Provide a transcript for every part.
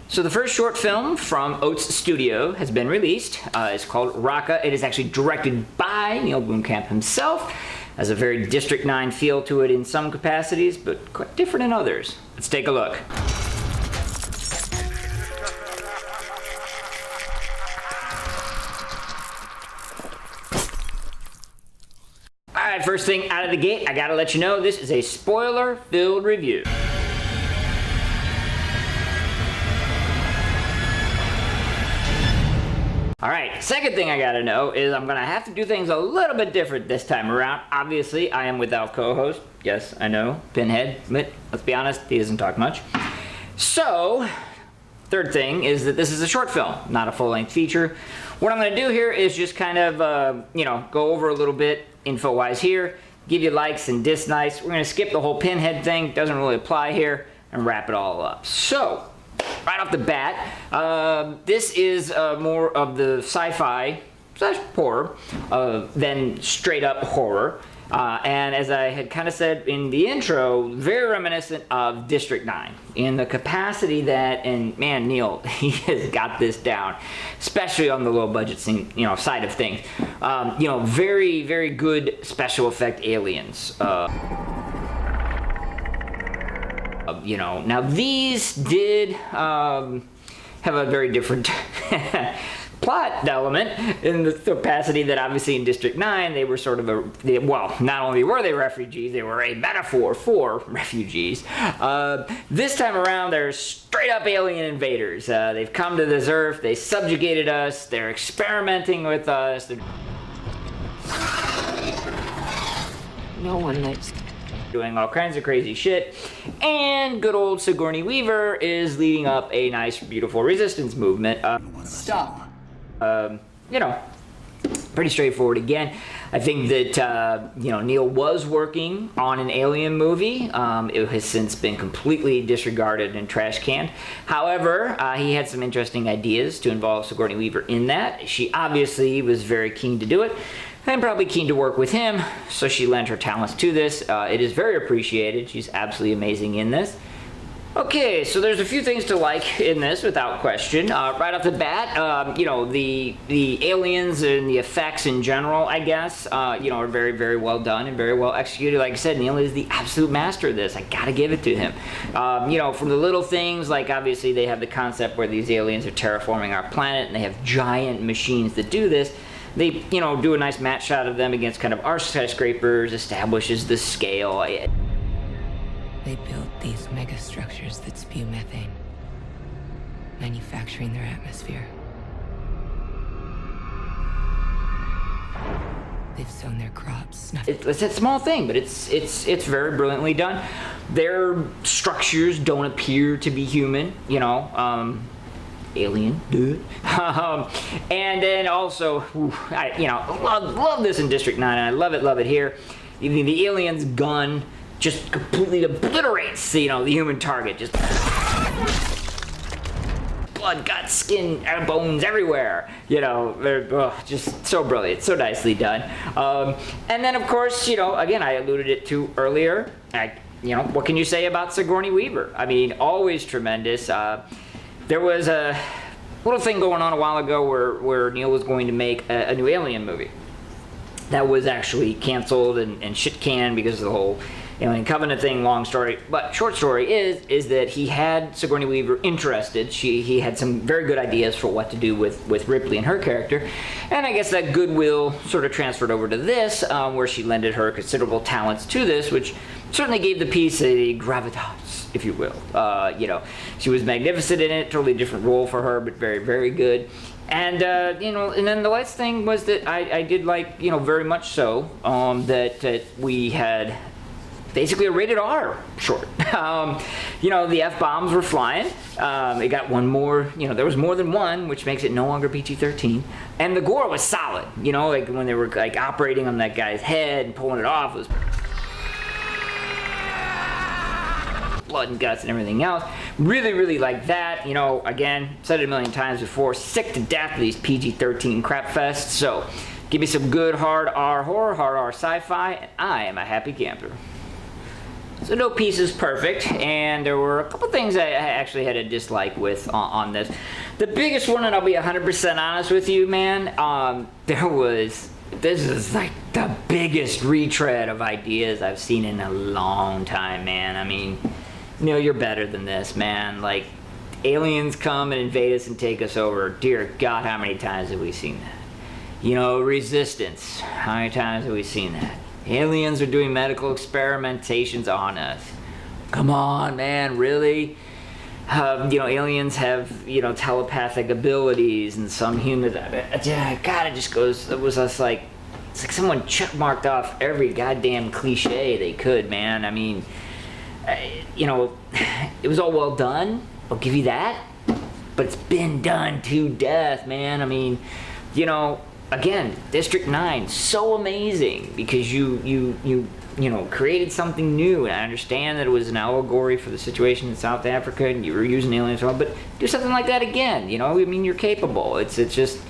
So the first short film from Oats Studio has been released. It's called Rakka. It is actually directed by Neil Blomkamp himself. Has a very District 9 feel to it in some capacities, but quite different in others. Let's take a look. Alright, first thing out of the gate, I gotta let you know this is a spoiler-filled review. Alright, second thing I gotta know is I'm gonna have to do things a little bit different this time around. Obviously, I am without co-host. Yes, I know, Pinhead, but let's be honest, he doesn't talk much. So, third thing is that this is a short film, not a full-length feature. What I'm gonna do here is just kind of, go over a little bit info-wise here, give you likes and dislikes. We're gonna skip the whole Pinhead thing, doesn't really apply here, and wrap it all up. So, right off the bat, this is more of the sci-fi slash horror than straight up horror. And as I had kind of said in the intro, very reminiscent of District 9 in the capacity that, and man, Neil, he has got this down, especially on the low budget scene, side of things. Very, very good special effect aliens. Now these did have a very different plot element in the capacity that obviously in District 9 they were sort of not only were they refugees, they were a metaphor for refugees. This time around they're straight up alien invaders. They've come to this earth, they subjugated us, they're experimenting with us. No one likes doing all kinds of crazy shit, and good old Sigourney Weaver is leading up a nice, beautiful resistance movement. Stop. Pretty straightforward again. I think that, Neil was working on an Alien movie. It has since been completely disregarded and trash canned. However, he had some interesting ideas to involve Sigourney Weaver in that. She obviously was very keen to do it. I'm probably keen to work with him, so she lent her talents to this. It is very appreciated. She's absolutely amazing in this. Okay, so there's a few things to like in this, without question. Right off the bat, the aliens and the effects in general, I guess, are very, very well done and very well executed. Like I said, Neil is the absolute master of this. I gotta give it to him. From the little things, like obviously they have the concept where these aliens are terraforming our planet, and they have giant machines that do this. They, do a nice match shot of them against kind of our skyscrapers, establishes the scale. They built these megastructures that spew methane, manufacturing their atmosphere. They've sown their crops. It's a small thing, but it's very brilliantly done. Their structures don't appear to be human, alien, dude. And then also, love this in District 9, and I love it here. The alien's gun just completely obliterates, the human target. Just blood, guts, skin, bones everywhere. They're just so brilliant, so nicely done. And then, of course, again, I alluded it to earlier. What can you say about Sigourney Weaver? I mean, always tremendous. There was a little thing going on a while ago where Neil was going to make a new Alien movie. That was actually canceled and shit canned because of the whole Alien Covenant thing, long story. But short story is that he had Sigourney Weaver interested. He had some very good ideas for what to do with Ripley and her character. And I guess that goodwill sort of transferred over to this, where she lended her considerable talents to this, which certainly gave the piece a gravitas, if you will. She was magnificent in it, totally different role for her, but very, very good. And, and then the last thing was that I did like, very much so, that we had basically a rated R short. The F-bombs were flying. It got one more, there was more than one, which makes it no longer PG-13. And the gore was solid, like when they were like operating on that guy's head and pulling it off, it was blood and guts and everything else. Really, really like that. Again, said it a million times before, sick to death of these PG-13 crap fests. So give me some good hard R horror, hard R sci-fi, and I am a happy camper. So no piece is perfect, and there were a couple things I actually had a dislike with on this. The biggest one, and I'll be 100% honest with you, man, this is like the biggest retread of ideas I've seen in a long time, man. I mean, Neil, you're better than this, man. Like, aliens come and invade us and take us over. Dear God, how many times have we seen that? You know, resistance. How many times have we seen that? Aliens are doing medical experimentations on us. Come on, man, really? You know, aliens have, you know, telepathic abilities, and some humans, God, it just goes, it was just like, it's like someone checkmarked off every goddamn cliche they could, man. I mean, you know, it was all well done, I'll give you that, but it's been done to death, man. I mean, you know, again, District 9, so amazing because you know, created something new, and I understand that it was an allegory for the situation in South Africa, and you were using aliens, but do something like that again. You know, I mean, you're capable. It's just,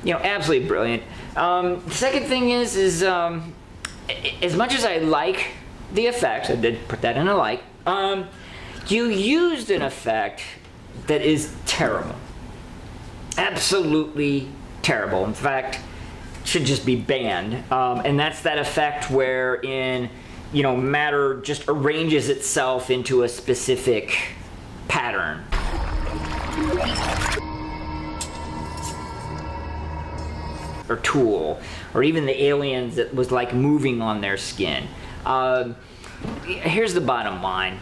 you know, absolutely brilliant. The second thing is as much as I like the effects, I did put that in a like. You used an effect that is terrible, absolutely terrible. In fact, should just be banned, and that's that effect wherein, you know, matter just arranges itself into a specific pattern. Or tool, or even the aliens that was like moving on their skin. Here's the bottom line.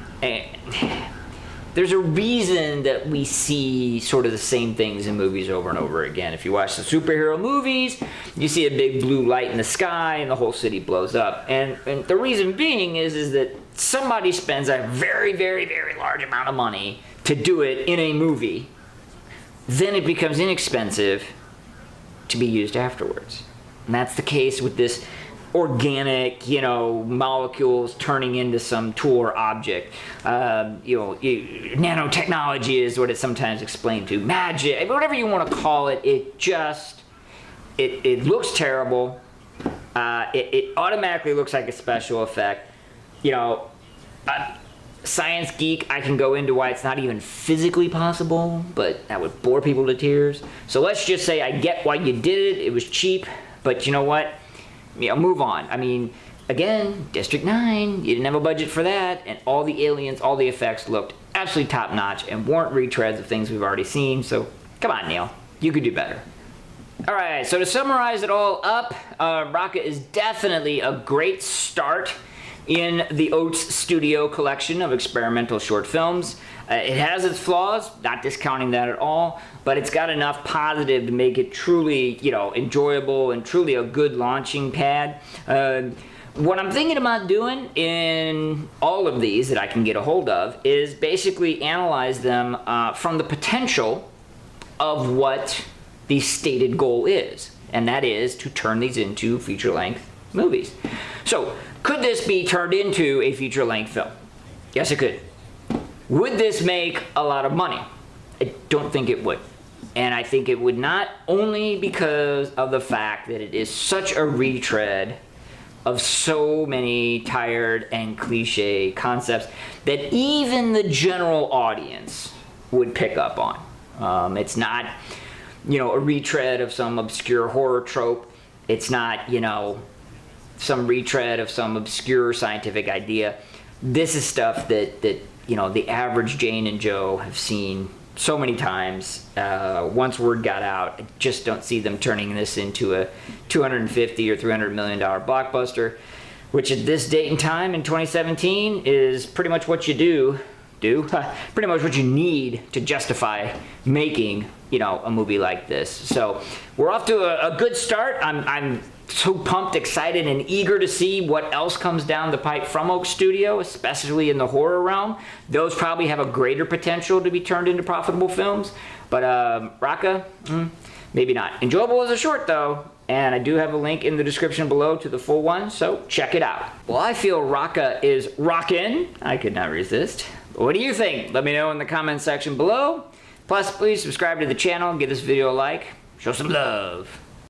There's a reason that we see sort of the same things in movies over and over again. If you watch the superhero movies, you see a big blue light in the sky and the whole city blows up. And the reason being is that somebody spends a very, very, very large amount of money to do it in a movie. Then it becomes inexpensive to be used afterwards. And that's the case with this organic, you know, molecules turning into some tool or object. You know, nanotechnology is what it's sometimes explained to. Magic, whatever you want to call it, it just, it looks terrible. It automatically looks like a special effect. You know, science geek, I can go into why it's not even physically possible, but that would bore people to tears. So let's just say I get why you did it. It was cheap, but you know what? You know, move on. I mean, again, District 9, you didn't have a budget for that, and all the aliens, all the effects looked absolutely top-notch and weren't retreads of things we've already seen, so come on, Neil. You could do better. Alright, so to summarize it all up, Rakka is definitely a great start in the Oats Studio collection of experimental short films. It has its flaws, not discounting that at all, but it's got enough positive to make it truly, you know, enjoyable and truly a good launching pad. What I'm thinking about doing in all of these that I can get a hold of is basically analyze them from the potential of what the stated goal is, and that is to turn these into feature-length movies. So, could this be turned into a feature-length film? Yes, it could. Would this make a lot of money? I don't think it would. And I think it would not only because of the fact that it is such a retread of so many tired and cliche concepts that even the general audience would pick up on. It's not, you know, a retread of some obscure horror trope. It's not, you know, some retread of some obscure scientific idea. This is stuff that you know, the average Jane and Joe have seen so many times. Once word got out, I just don't see them turning this into a $250 or $300 million blockbuster, which at this date and time in 2017 is pretty much what you do, pretty much what you need to justify making, you know, a movie like this. So we're off to a good start. I'm so pumped, excited, and eager to see what else comes down the pipe from Oats Studio, especially in the horror realm. Those probably have a greater potential to be turned into profitable films. But Rakka, maybe not. Enjoyable as a short, though. And I do have a link in the description below to the full one, so check it out. Well, I feel Rakka is rockin'. I could not resist. What do you think? Let me know in the comment section below. Plus, please subscribe to the channel, give this video a like, show some love.